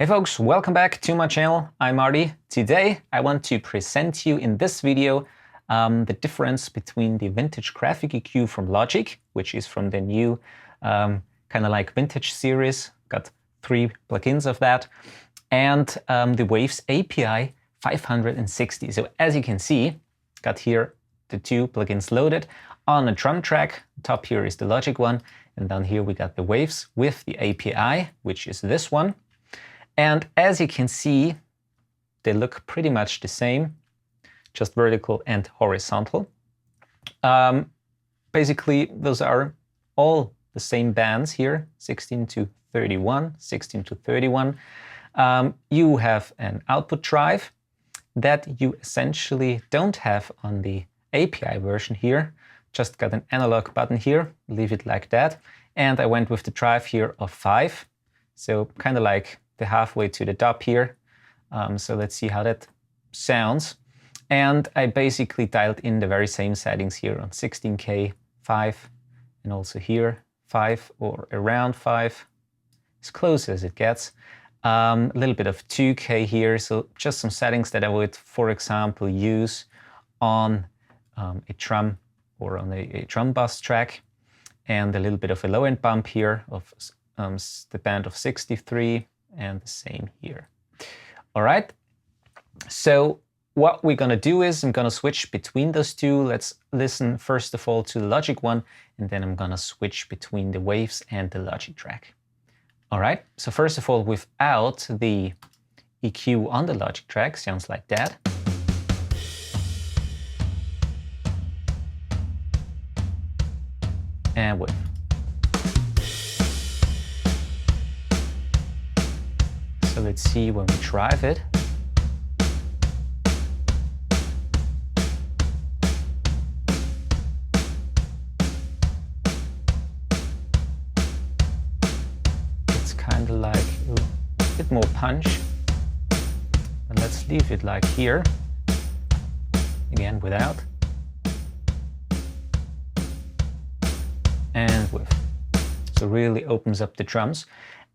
Hey folks, welcome back to my channel. I'm Marty. Today I want to present you in this video the difference between the vintage graphic EQ from Logic, which is from the new kind of like vintage series, got 3 plugins of that, and the Waves API 560. So as you can see, got here the 2 plugins loaded on a drum track. Top here is the Logic one, and down here we got the Waves with the API, which is this one. And as you can see, they look pretty much the same, just vertical and horizontal. Basically, those are all the same bands here, 16 to 31, 16 to 31. You have an output drive that you essentially don't have on the API version here. Just got an analog button here, leave it like that. And I went with the drive here of 5. So kind of like the halfway to the top here. So let's see how that sounds. And I basically dialed in the very same settings here on 16K, 5, and also here 5 or around 5, as close as it gets. A little bit of 2K here, so just some settings that I would, for example, use on a drum or on a drum bus track, and a little bit of a low-end bump here of the band of 63, and the same here. All right, so what we're gonna do is I'm gonna switch between those two. Let's listen first of all to the Logic one, and then I'm gonna switch between the Waves and the Logic track. All right, so first of all, without the EQ on the Logic track, sounds like that. And with. So let's see when we drive it. It's kind of like a bit more punch. And let's leave it like here. Again, without. And with. So really opens up the drums.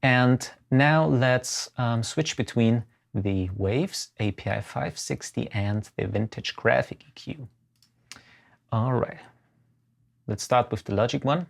And now let's switch between the Waves API-560 and the vintage graphic EQ. All right, let's start with the Logic one.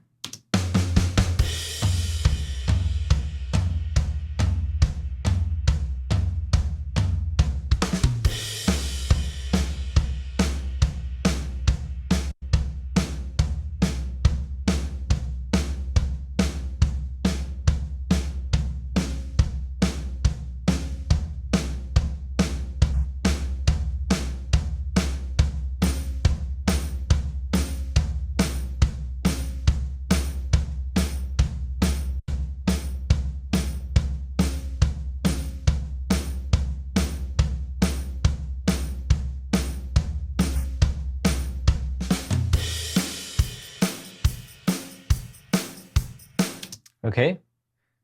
Okay,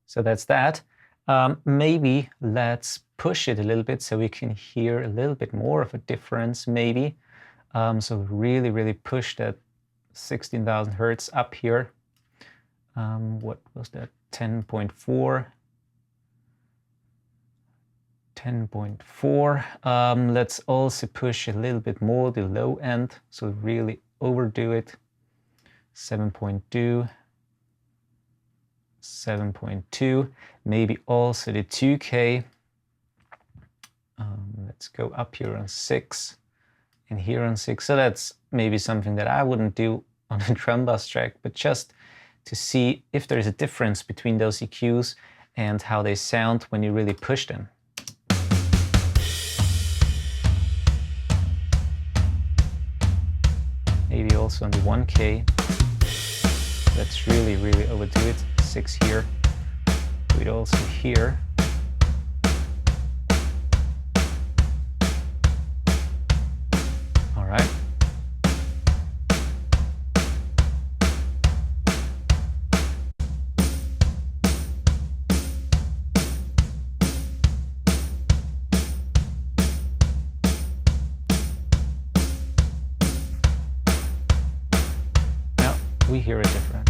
so that's that. Maybe let's push it a little bit so we can hear a little bit more of a difference maybe. So really push that 16,000 Hertz up here. What was that? 10.4. 10.4. Let's also push a little bit more the low end, so really overdo it. 7.2. 7.2, maybe also the 2K. Let's go up here on 6 and here on 6. So that's maybe something that I wouldn't do on a drum bus track, but just to see if there's a difference between those EQs and how they sound when you really push them. Maybe also on the 1K. Let's really overdo it. 6 here. Do it also here. All right. Now we hear a difference.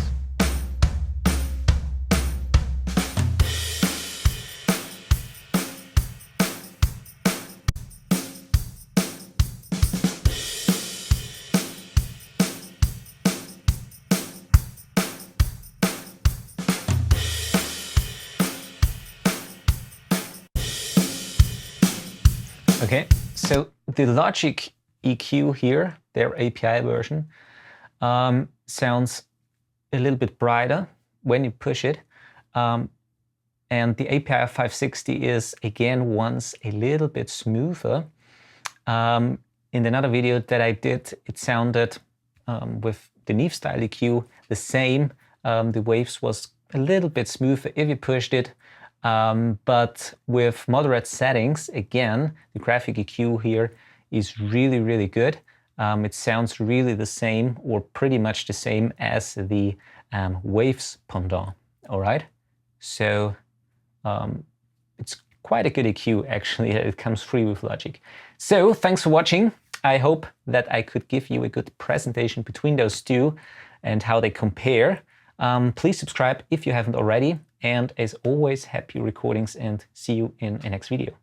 Okay, so the Logic EQ here, their API version, sounds a little bit brighter when you push it. And the API-560 is, again, once a little bit smoother. In another video that I did, it sounded with the Neve style EQ the same. The waves was a little bit smoother if you pushed it. But with moderate settings, again, the graphic EQ here is really, really good. It sounds really the same or pretty much the same as the waves pendant, all right? So it's quite a good EQ, actually. It comes free with Logic. So thanks for watching. I hope that I could give you a good presentation between those two and how they compare. Please subscribe if you haven't already. And as always, happy recordings and see you in the next video.